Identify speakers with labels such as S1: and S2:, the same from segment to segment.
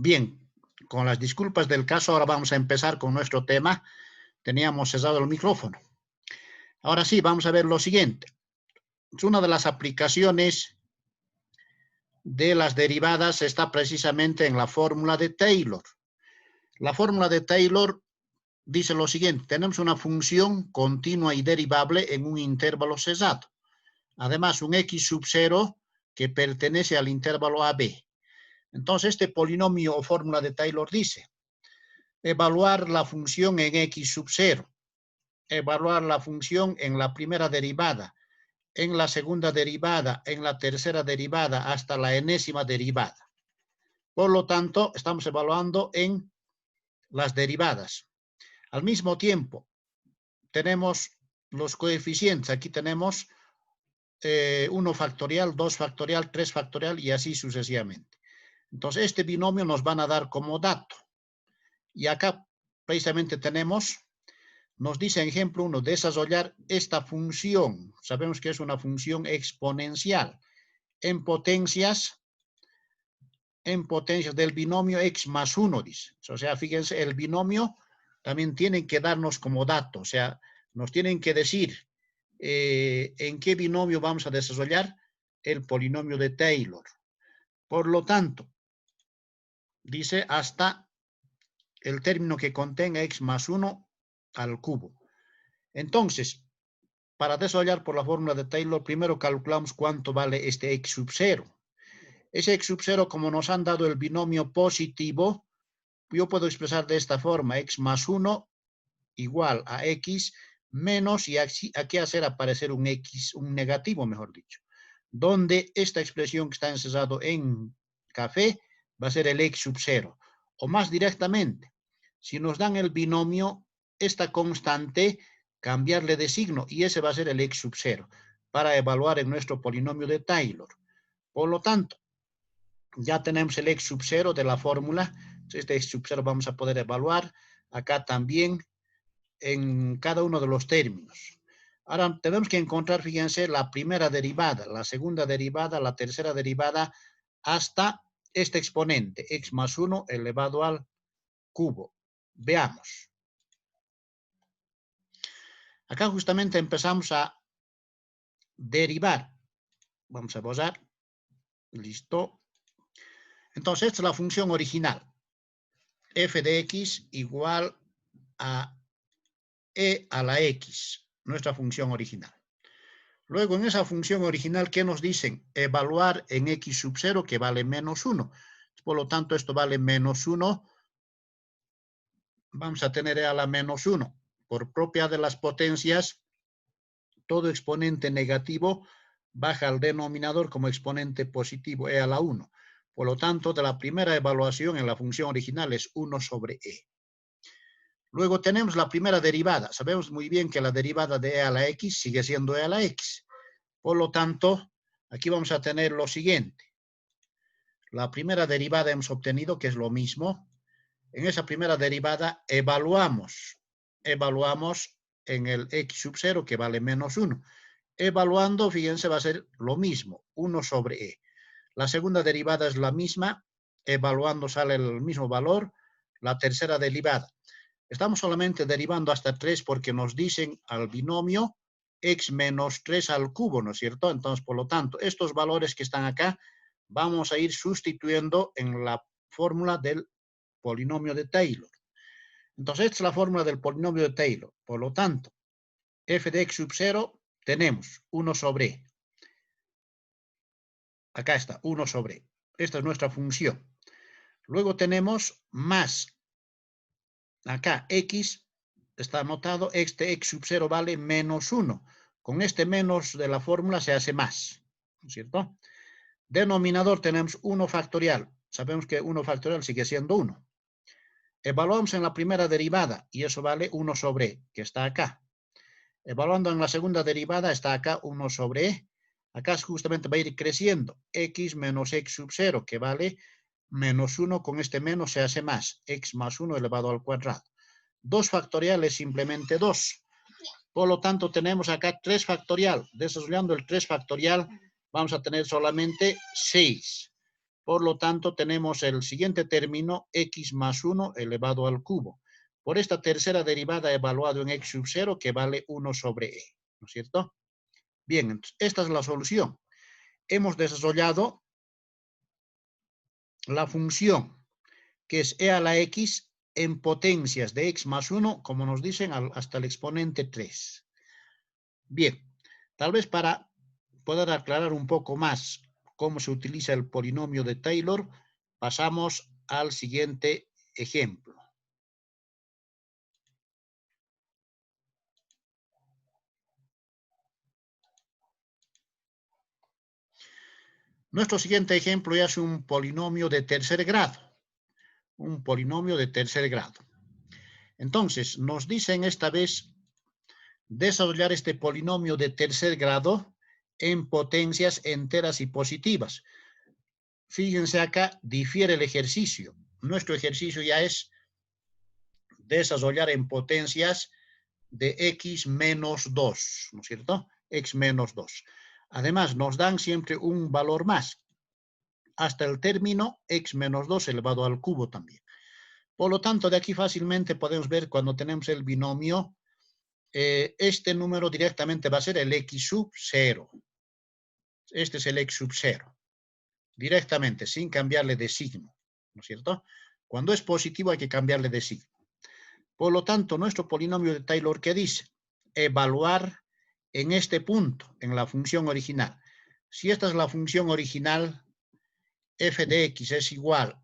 S1: Bien, con las disculpas del caso, ahora vamos a empezar con nuestro tema. Teníamos cesado el micrófono. Ahora sí, vamos a ver lo siguiente. Una de las aplicaciones de las derivadas está precisamente en la fórmula de Taylor. La fórmula de Taylor dice lo siguiente: tenemos una función continua y derivable en un intervalo cesado. Además, un x sub 0 que pertenece al intervalo AB. Entonces, este polinomio o fórmula de Taylor dice: evaluar la función en x sub 0, evaluar la función en la primera derivada, en la segunda derivada, en la tercera derivada, hasta la enésima derivada. Por lo tanto, estamos evaluando en las derivadas. Al mismo tiempo, tenemos los coeficientes. Aquí tenemos 1 factorial, 2 factorial, 3 factorial y así sucesivamente. Entonces, este binomio nos van a dar como dato. Y acá precisamente tenemos, nos dice en ejemplo 1, desarrollar esta función. Sabemos que es una función exponencial en potencias del binomio x más 1, dice. O sea, fíjense, el binomio también tienen que darnos como dato. O sea, nos tienen que decir en qué binomio vamos a desarrollar el polinomio de Taylor. Por lo tanto, dice hasta el término que contenga x más 1 al cubo. Entonces, para desarrollar por la fórmula de Taylor, primero calculamos cuánto vale este x sub 0. Ese x sub 0, como nos han dado el binomio positivo, yo puedo expresar de esta forma: x más 1 igual a x menos, y aquí hacer aparecer un x, un negativo, mejor dicho, donde esta expresión que está encesado en café va a ser el x sub 0. O más directamente, si nos dan el binomio, esta constante, cambiarle de signo, y ese va a ser el x sub 0, para evaluar en nuestro polinomio de Taylor. Por lo tanto, ya tenemos el x sub 0 de la fórmula. Este x sub 0 vamos a poder evaluar acá también en cada uno de los términos. Ahora tenemos que encontrar, fíjense, la primera derivada, la segunda derivada, la tercera derivada, hasta este exponente, x más 1 elevado al cubo. Veamos. Acá justamente empezamos a derivar. Vamos a borrar. Listo. Entonces, esta es la función original. F de x igual a e a la x, nuestra función original. Luego, en esa función original, ¿qué nos dicen? Evaluar en x sub 0, que vale menos 1. Por lo tanto, esto vale menos 1. Vamos a tener e a la menos 1. Por propiedad de las potencias, todo exponente negativo baja al denominador como exponente positivo, e a la 1. Por lo tanto, de la primera evaluación en la función original es 1 sobre e. Luego tenemos la primera derivada. Sabemos muy bien que la derivada de e a la x sigue siendo e a la x. Por lo tanto, aquí vamos a tener lo siguiente. La primera derivada hemos obtenido, que es lo mismo. En esa primera derivada evaluamos en el x sub 0, que vale menos 1. Evaluando, fíjense, va a ser lo mismo, 1 sobre e. La segunda derivada es la misma. Evaluando sale el mismo valor. La tercera derivada. Estamos solamente derivando hasta 3 porque nos dicen al binomio x menos 3 al cubo, ¿no es cierto? Entonces, por lo tanto, estos valores que están acá vamos a ir sustituyendo en la fórmula del polinomio de Taylor. Entonces, esta es la fórmula del polinomio de Taylor. Por lo tanto, f de x sub 0 tenemos 1 sobre e. Acá está, 1 sobre e. Esta es nuestra función. Luego tenemos más. Acá x está anotado, este x sub 0 vale menos 1. Con este menos de la fórmula se hace más, ¿no es cierto? Denominador tenemos 1 factorial. Sabemos que 1 factorial sigue siendo 1. Evaluamos en la primera derivada y eso vale 1 sobre e, que está acá. Evaluando en la segunda derivada está acá 1 sobre e. Acá justamente va a ir creciendo. X menos x sub 0, que vale menos 1, con este menos se hace más. X más 1 elevado al cuadrado. 2 factorial es simplemente 2. Por lo tanto, tenemos acá 3 factorial. Desarrollando el 3 factorial, vamos a tener solamente 6. Por lo tanto, tenemos el siguiente término, x más 1 elevado al cubo. Por esta tercera derivada evaluado en x sub 0, que vale 1 sobre e, ¿no es cierto? Bien, entonces, esta es la solución. Hemos desarrollado la función, que es e a la x en potencias de x más 1, como nos dicen, hasta el exponente 3. Bien, tal vez para poder aclarar un poco más cómo se utiliza el polinomio de Taylor, pasamos al siguiente ejemplo. Nuestro siguiente ejemplo ya es un polinomio de tercer grado. Un polinomio de tercer grado. Entonces, nos dicen esta vez desarrollar este polinomio de tercer grado en potencias enteras y positivas. Fíjense acá, difiere el ejercicio. Nuestro ejercicio ya es desarrollar en potencias de x menos 2, ¿no es cierto? X menos 2. Además, nos dan siempre un valor más, hasta el término x menos 2 elevado al cubo también. Por lo tanto, de aquí fácilmente podemos ver cuando tenemos el binomio, este número directamente va a ser el x sub 0. Este es el x sub 0. Directamente, sin cambiarle de signo, ¿no es cierto? Cuando es positivo hay que cambiarle de signo. Por lo tanto, nuestro polinomio de Taylor, ¿qué dice? Evaluar en este punto, en la función original. Si esta es la función original, f de x es igual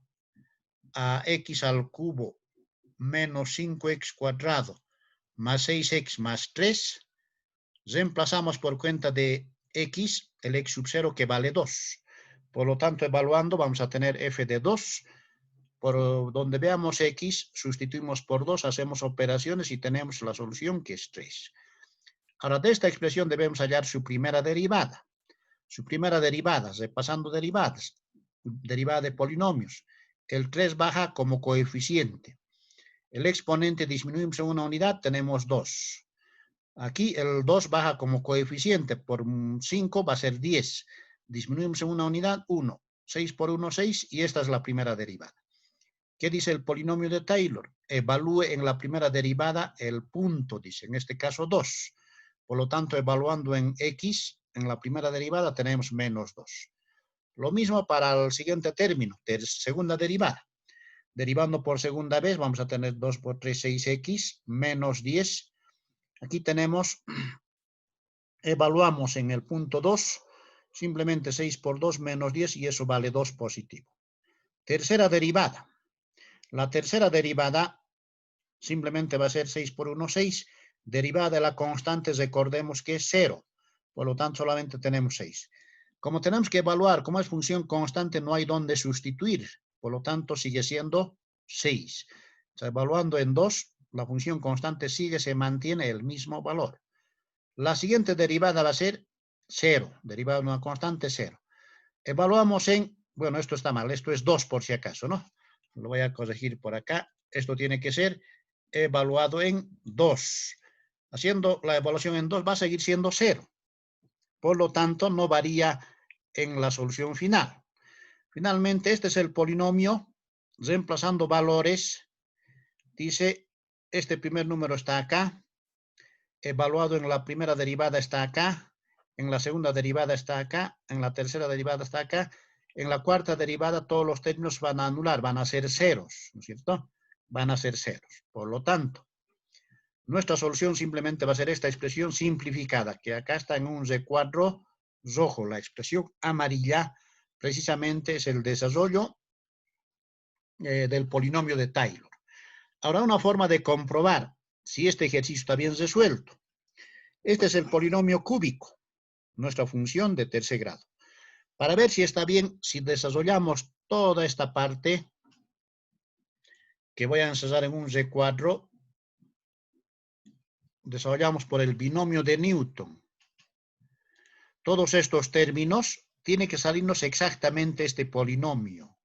S1: a x al cubo menos 5x cuadrado más 6x más 3, reemplazamos por cuenta de x, el x sub 0 que vale 2. Por lo tanto, evaluando vamos a tener f de 2. Por donde veamos x, sustituimos por 2, hacemos operaciones y tenemos la solución que es 3. Ahora, de esta expresión debemos hallar su primera derivada. Su primera derivada, repasando derivadas, derivada de polinomios. El 3 baja como coeficiente. El exponente disminuimos en una unidad, tenemos 2. Aquí el 2 baja como coeficiente, por 5 va a ser 10. Disminuimos en una unidad, 1. 6 por 1, 6, y esta es la primera derivada. ¿Qué dice el polinomio de Taylor? Evalúe en la primera derivada el punto, dice, en este caso 2. Por lo tanto, evaluando en x, en la primera derivada tenemos menos 2. Lo mismo para el siguiente término, segunda derivada. Derivando por segunda vez, vamos a tener 2 por 3, 6x, menos 10. Aquí tenemos, evaluamos en el punto 2, simplemente 6 por 2 menos 10 y eso vale 2 positivo. Tercera derivada. La tercera derivada simplemente va a ser 6 por 1, 6. Derivada de la constante, recordemos que es 0. Por lo tanto, solamente tenemos 6. Como tenemos que evaluar, como es función constante, no hay dónde sustituir. Por lo tanto, sigue siendo 6. O sea, evaluando en 2, la función constante sigue, se mantiene el mismo valor. La siguiente derivada va a ser 0. Derivada de una constante, 0. Evaluamos en, bueno, esto está mal, esto es 2 por si acaso, ¿no? Lo voy a corregir por acá. Esto tiene que ser evaluado en 2. Haciendo la evaluación en 2 va a seguir siendo 0. Por lo tanto, no varía en la solución final. Finalmente, este es el polinomio. Reemplazando valores, dice, este primer número está acá. Evaluado en la primera derivada está acá. En la segunda derivada está acá. En la tercera derivada está acá. En la cuarta derivada todos los términos van a anular, van a ser ceros, ¿no es cierto? Van a ser ceros. Por lo tanto, nuestra solución simplemente va a ser esta expresión simplificada, que acá está en un recuadro rojo. La expresión amarilla precisamente es el desarrollo del polinomio de Taylor. Ahora, una forma de comprobar si este ejercicio está bien resuelto. Este es el polinomio cúbico, nuestra función de tercer grado. Para ver si está bien, si desarrollamos toda esta parte, que voy a encerrar en un recuadro, desarrollamos por el binomio de Newton. Todos estos términos, tiene que salirnos exactamente este polinomio.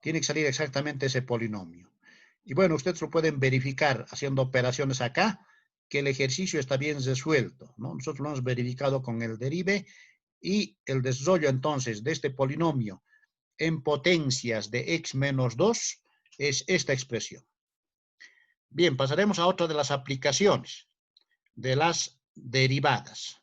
S1: Tiene que salir exactamente ese polinomio. Y bueno, ustedes lo pueden verificar haciendo operaciones acá, que el ejercicio está bien resuelto, ¿no? Nosotros lo hemos verificado con el derive y el desarrollo entonces de este polinomio en potencias de x menos 2 es esta expresión. Bien, pasaremos a otra de las aplicaciones de las derivadas.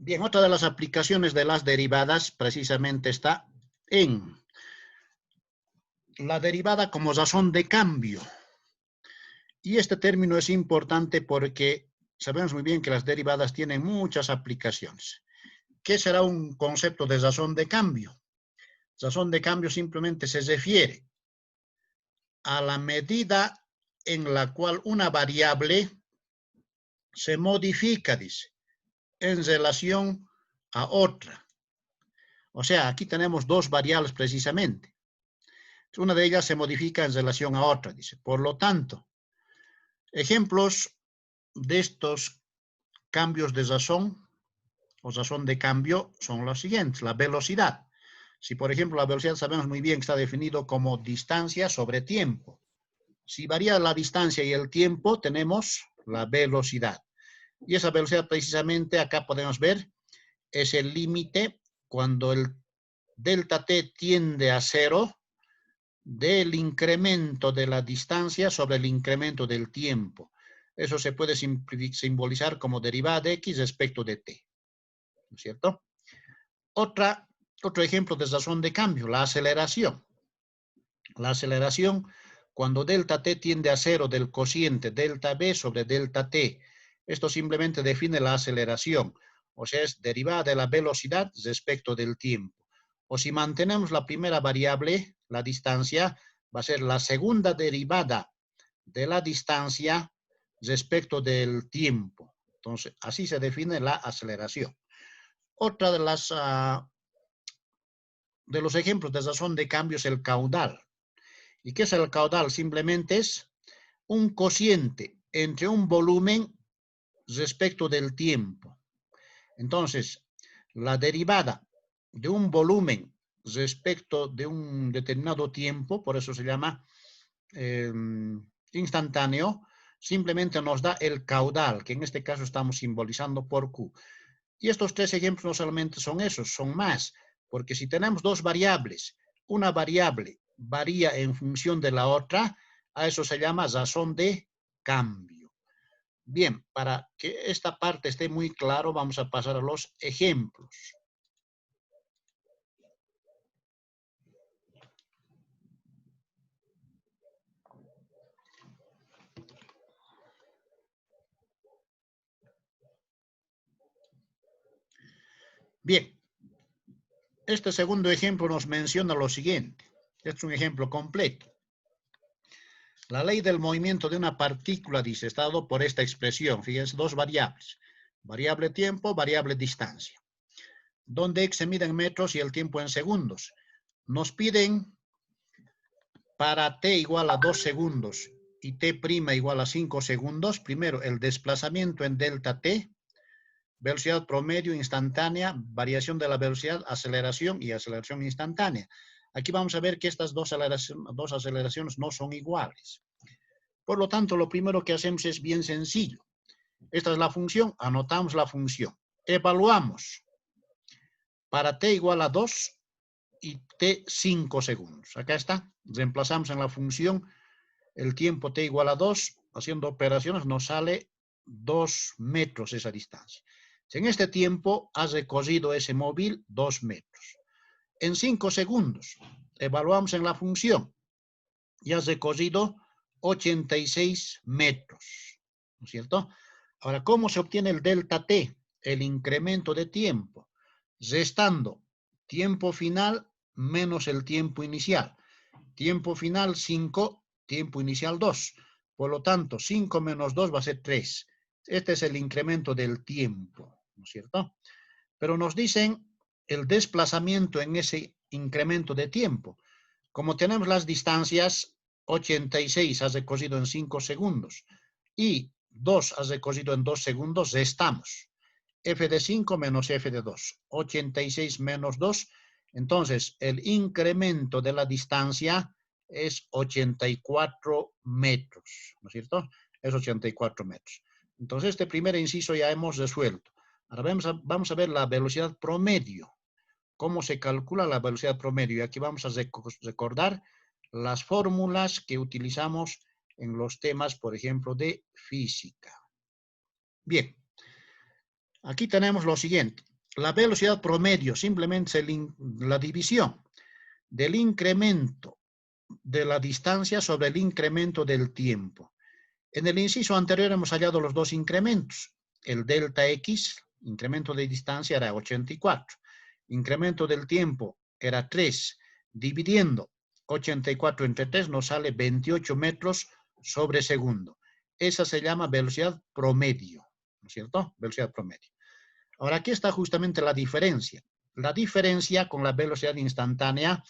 S1: Bien, otra de las aplicaciones de las derivadas precisamente está en la derivada como razón de cambio. Y este término es importante porque sabemos muy bien que las derivadas tienen muchas aplicaciones. ¿Qué será un concepto de razón de cambio? Razón de cambio simplemente se refiere a la medida en la cual una variable se modifica, dice, en relación a otra. O sea, aquí tenemos dos variables precisamente. Una de ellas se modifica en relación a otra, dice. Por lo tanto, ejemplos de estos cambios de razón o razón de cambio son los siguientes. La velocidad. Si, por ejemplo, la velocidad sabemos muy bien que está definido como distancia sobre tiempo. Si varía la distancia y el tiempo, tenemos la velocidad. Y esa velocidad precisamente acá podemos ver es el límite cuando el delta t tiende a 0 del incremento de la distancia sobre el incremento del tiempo. Eso se puede simbolizar como derivada de x respecto de t. ¿No es cierto? Otro ejemplo de razón de cambio, la aceleración. La aceleración, cuando delta t tiende a 0 del cociente delta b sobre delta t. Esto simplemente define la aceleración, o sea, es derivada de la velocidad respecto del tiempo. O si mantenemos la primera variable, la distancia, va a ser la segunda derivada de la distancia respecto del tiempo. Entonces, así se define la aceleración. Otra de los ejemplos de razón de cambio es el caudal. ¿Y qué es el caudal? Simplemente es un cociente entre un volumen respecto del tiempo. Entonces, la derivada de un volumen respecto de un determinado tiempo, por eso se llama instantáneo, simplemente nos da el caudal, que en este caso estamos simbolizando por Q. Y estos tres ejemplos no solamente son esos, son más, porque si tenemos dos variables, una variable varía en función de la otra, a eso se llama razón de cambio. Bien, para que esta parte esté muy claro, vamos a pasar a los ejemplos. Bien, este segundo ejemplo nos menciona lo siguiente. Este es un ejemplo completo. La ley del movimiento de una partícula, dice, está dado por esta expresión. Fíjense, dos variables. Variable tiempo, variable distancia. Donde x se mide en metros y el tiempo en segundos. Nos piden para t igual a 2 segundos y t' igual a 5 segundos, primero el desplazamiento en delta t, velocidad promedio instantánea, variación de la velocidad, aceleración y aceleración instantánea. Aquí vamos a ver que estas dos aceleraciones no son iguales. Por lo tanto, lo primero que hacemos es bien sencillo. Esta es la función, anotamos la función. Evaluamos para t igual a 2 y t 5 segundos. Acá está, reemplazamos en la función el tiempo t igual a 2, haciendo operaciones nos sale 2 metros esa distancia. En este tiempo ha recorrido ese móvil 2 metros. En 5 segundos, evaluamos en la función y ha recorrido 86 metros, ¿no es cierto? Ahora, ¿cómo se obtiene el delta t? El incremento de tiempo, restando tiempo final menos el tiempo inicial. Tiempo final 5, tiempo inicial 2. Por lo tanto, 5 menos 2 va a ser 3. Este es el incremento del tiempo, ¿no es cierto? Pero nos dicen el desplazamiento en ese incremento de tiempo. Como tenemos las distancias, 86 has recorrido en 5 segundos y 2 has recorrido en 2 segundos, restamos. F de 5 menos F de 2. 86 menos 2 Entonces, el incremento de la distancia es 84 metros, ¿no es cierto? Es 84 metros. Entonces, este primer inciso ya hemos resuelto. Ahora vamos a ver la velocidad promedio. ¿Cómo se calcula la velocidad promedio? Y aquí vamos a recordar las fórmulas que utilizamos en los temas, por ejemplo, de física. Bien, aquí tenemos lo siguiente. La velocidad promedio simplemente es la división del incremento de la distancia sobre el incremento del tiempo. En el inciso anterior hemos hallado los dos incrementos. El delta X, incremento de distancia, era 84. Incremento del tiempo era 3. Dividiendo 84 entre 3 nos sale 28 metros sobre segundo. Esa se llama velocidad promedio, ¿no es cierto? Velocidad promedio. Ahora, aquí está justamente la diferencia. La diferencia con la velocidad instantánea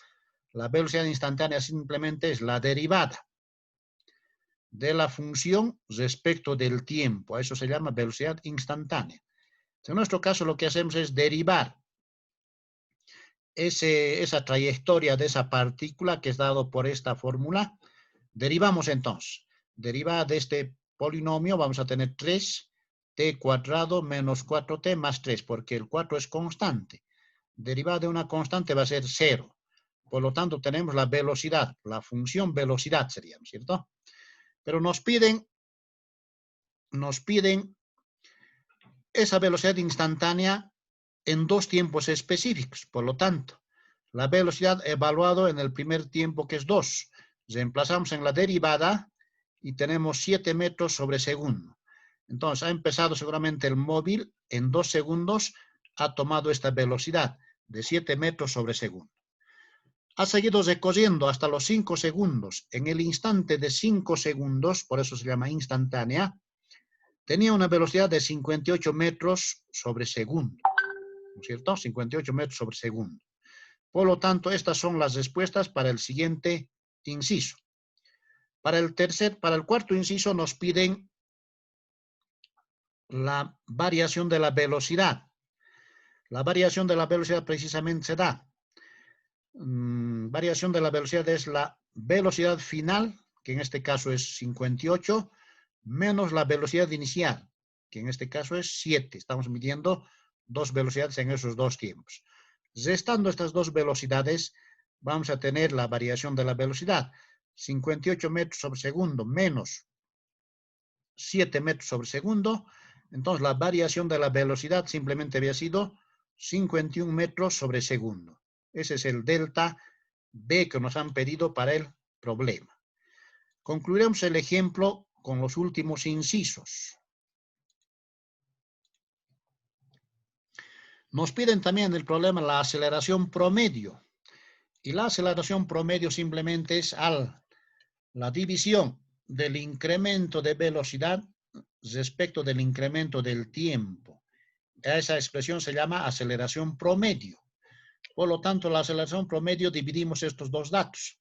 S1: simplemente es la derivada de la función respecto del tiempo. A eso se llama velocidad instantánea. En nuestro caso, lo que hacemos es derivar esa trayectoria de esa partícula que es dado por esta fórmula. Derivamos entonces. Derivada de este polinomio vamos a tener 3t cuadrado menos 4t más 3, porque el 4 es constante. Derivada de una constante va a ser 0. Por lo tanto, tenemos la velocidad, la función velocidad sería, ¿no es cierto? Pero nos piden esa velocidad instantánea en dos tiempos específicos. Por lo tanto, la velocidad evaluada en el primer tiempo, que es 2, reemplazamos en la derivada y tenemos 7 metros sobre segundo. Entonces, ha empezado seguramente el móvil en 2 segundos, ha tomado esta velocidad de 7 metros sobre segundo. Ha seguido recorriendo hasta los 5 segundos. En el instante de 5 segundos, por eso se llama instantánea, tenía una velocidad de 58 metros sobre segundo, ¿no es cierto? 58 metros sobre segundo. Por lo tanto, estas son las respuestas para el siguiente inciso. Para el cuarto inciso nos piden la variación de la velocidad. La variación de la velocidad precisamente se da. Variación de la velocidad es la velocidad final, que en este caso es 58, menos la velocidad inicial, que en este caso es 7. Estamos midiendo dos velocidades en esos dos tiempos. Restando estas dos velocidades, vamos a tener la variación de la velocidad. 58 metros sobre segundo menos 7 metros sobre segundo. Entonces, la variación de la velocidad simplemente había sido 51 metros sobre segundo. Ese es el delta B que nos han pedido para el problema. Concluiremos el ejemplo con los últimos incisos. Nos piden también el problema la aceleración promedio. Y la aceleración promedio simplemente es la división del incremento de velocidad respecto del incremento del tiempo. Esa expresión se llama aceleración promedio. Por lo tanto, la aceleración promedio dividimos estos dos datos.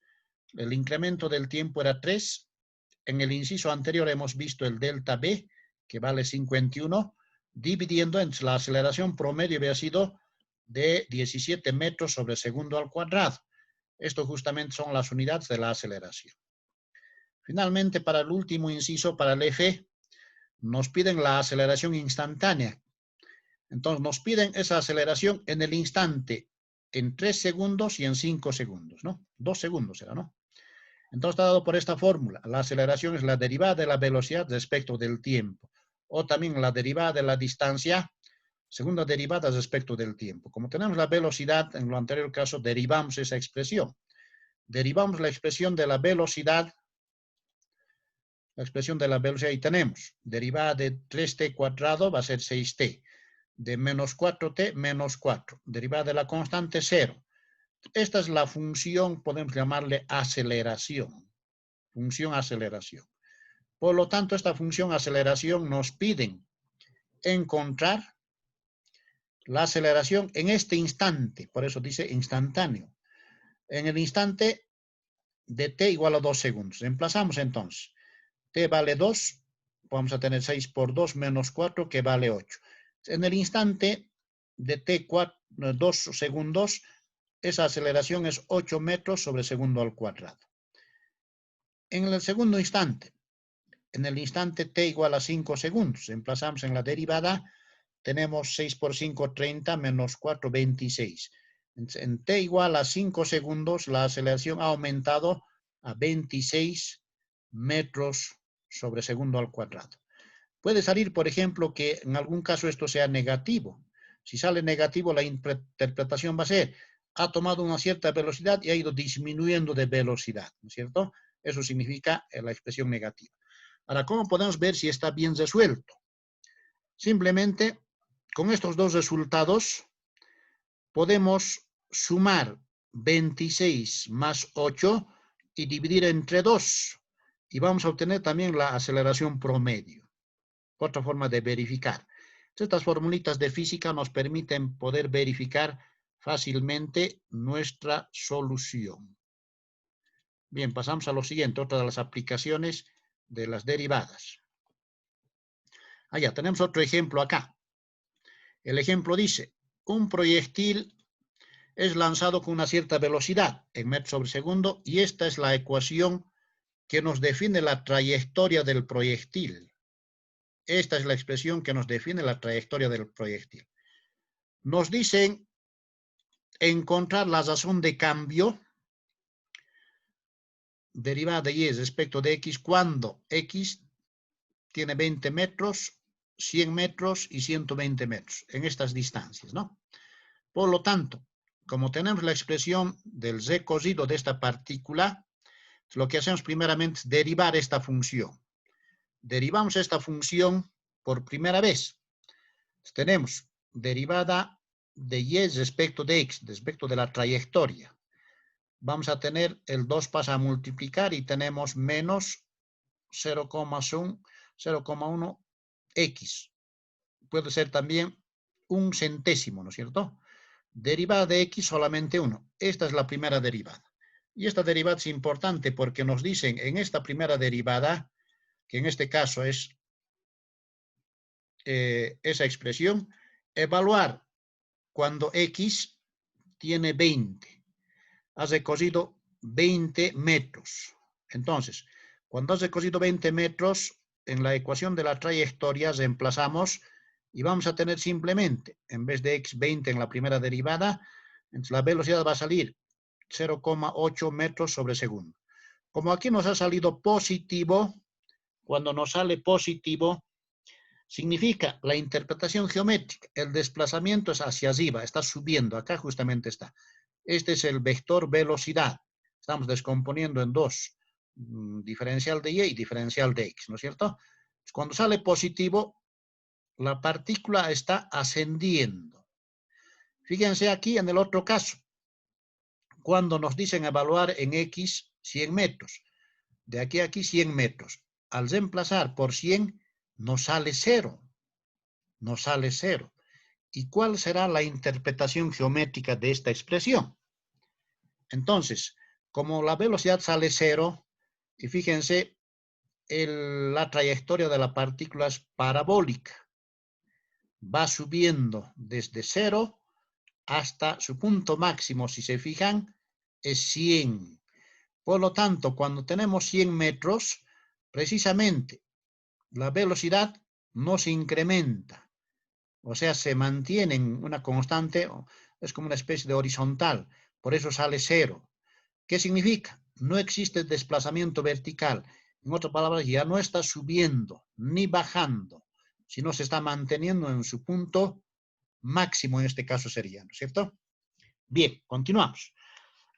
S1: El incremento del tiempo era 3. En el inciso anterior hemos visto el delta B, que vale 51, dividiendo entre la aceleración promedio había sido de 17 metros sobre segundo al cuadrado. Esto justamente son las unidades de la aceleración. Finalmente, para el último inciso, para el F, nos piden la aceleración instantánea. Entonces, nos piden esa aceleración en el instante, en 3 segundos y en 5 segundos, ¿no? 2 segundos era, ¿no? Entonces, está dado por esta fórmula. La aceleración es la derivada de la velocidad respecto del tiempo. O también la derivada de la distancia, segunda derivada respecto del tiempo. Como tenemos la velocidad, en lo anterior caso, derivamos esa expresión. Derivamos la expresión de la velocidad. La expresión de la velocidad y tenemos derivada de 3t cuadrado va a ser 6t. De menos 4t, menos 4. Derivada de la constante, 0. Esta es la función, podemos llamarle aceleración. Función aceleración. Por lo tanto, esta función aceleración nos piden encontrar la aceleración en este instante. Por eso dice instantáneo. En el instante de t igual a 2 segundos. Reemplazamos entonces. T vale 2. Vamos a tener 6 por 2 menos 4 que vale 8. En el instante de t 2 segundos esa aceleración es 8 metros sobre segundo al cuadrado. En el segundo instante, en el instante t igual a 5 segundos, emplazamos en la derivada, tenemos 6 por 5, 30, menos 4, 26. En t igual a 5 segundos, la aceleración ha aumentado a 26 metros sobre segundo al cuadrado. Puede salir, por ejemplo, que en algún caso esto sea negativo. Si sale negativo, la interpretación va a ser, ha tomado una cierta velocidad y ha ido disminuyendo de velocidad, ¿no es cierto? Eso significa la expresión negativa. Ahora, ¿cómo podemos ver si está bien resuelto? Simplemente, con estos dos resultados, podemos sumar 26 más 8 y dividir entre 2. Y vamos a obtener también la aceleración promedio. Otra forma de verificar. Estas formulitas de física nos permiten poder verificar fácilmente nuestra solución. Bien, pasamos a lo siguiente, otra de las aplicaciones de las derivadas. Allá tenemos otro ejemplo acá. El ejemplo dice, un proyectil es lanzado con una cierta velocidad en metros sobre segundo y esta es la ecuación que nos define la trayectoria del proyectil. Esta es la expresión que nos define la trayectoria del proyectil. Nos dicen encontrar la razón de cambio derivada de y respecto de x cuando x tiene 20 metros, 100 metros y 120 metros en estas distancias, ¿no? Por lo tanto, como tenemos la expresión del z cosido de esta partícula, lo que hacemos primeramente es derivar esta función. Derivamos esta función por primera vez. Tenemos derivada de y respecto de x, respecto de la trayectoria. Vamos a tener el 2 pasa a multiplicar y tenemos menos 0,1 x. Puede ser también un centésimo, ¿no es cierto? Derivada de x solamente 1. Esta es la primera derivada. Y esta derivada es importante porque nos dicen en esta primera derivada, que en este caso es esa expresión, evaluar cuando x tiene 20. Has recorrido 20 metros. Entonces, cuando has recorrido 20 metros, en la ecuación de la trayectoria reemplazamos y vamos a tener simplemente, en vez de x 20 en la primera derivada, entonces la velocidad va a salir 0,8 metros sobre segundo. Como aquí nos ha salido positivo, cuando nos sale positivo, significa la interpretación geométrica, el desplazamiento es hacia arriba, está subiendo, acá justamente está. Este es el vector velocidad. Estamos descomponiendo en dos, diferencial de y y diferencial de x, ¿no es cierto? Cuando sale positivo, la partícula está ascendiendo. Fíjense aquí en el otro caso, cuando nos dicen evaluar en x 100 metros. De aquí a aquí 100 metros. Al reemplazar por 100, nos sale 0. Nos sale 0. ¿Y cuál será la interpretación geométrica de esta expresión? Entonces, como la velocidad sale 0, y fíjense, la trayectoria de la partícula es parabólica. Va subiendo desde 0 hasta su punto máximo, si se fijan, es 100. Por lo tanto, cuando tenemos 100 metros, precisamente la velocidad no se incrementa. O sea, se mantiene en una constante, es como una especie de horizontal. Por eso sale 0. ¿Qué significa? No existe desplazamiento vertical. En otras palabras, ya no está subiendo ni bajando, sino se está manteniendo en su punto máximo, en este caso sería, ¿no es cierto? Bien, continuamos.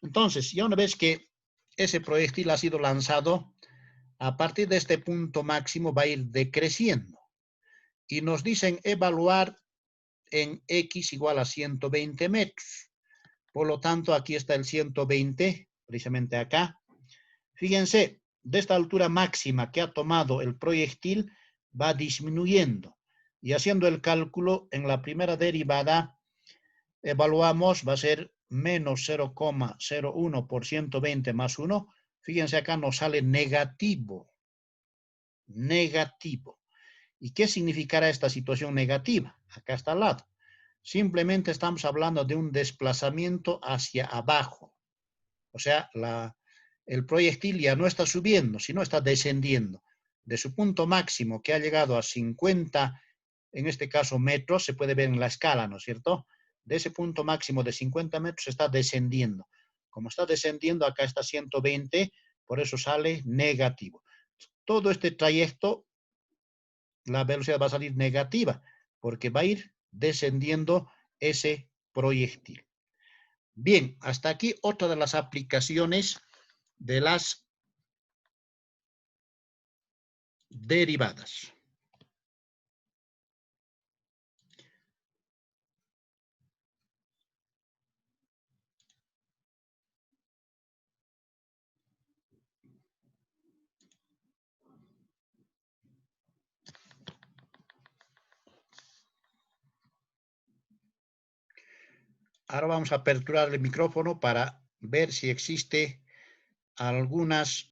S1: Entonces, ya una vez que ese proyectil ha sido lanzado, a partir de este punto máximo va a ir decreciendo. Y nos dicen evaluar en x igual a 120 metros. Por lo tanto, aquí está el 120, precisamente acá. Fíjense, de esta altura máxima que ha tomado el proyectil va disminuyendo. Y haciendo el cálculo, en la primera derivada, evaluamos, va a ser menos 0,01 por 120 más 1. Fíjense, acá nos sale negativo. Negativo. ¿Y qué significará esta situación negativa? Acá está al lado. simplemente estamos hablando de un desplazamiento hacia abajo. O sea, el proyectil ya no está subiendo, sino está descendiendo. De su punto máximo, que ha llegado a 50, en este caso metros, se puede ver en la escala, ¿no es cierto? De ese punto máximo de 50 metros está descendiendo. Como está descendiendo, acá está 120, por eso sale negativo. Todo este trayecto, la velocidad va a salir negativa, porque va a ir descendiendo ese proyectil. Bien, hasta aquí otra de las aplicaciones de las derivadas. Ahora vamos a aperturar el micrófono para ver si existe algunas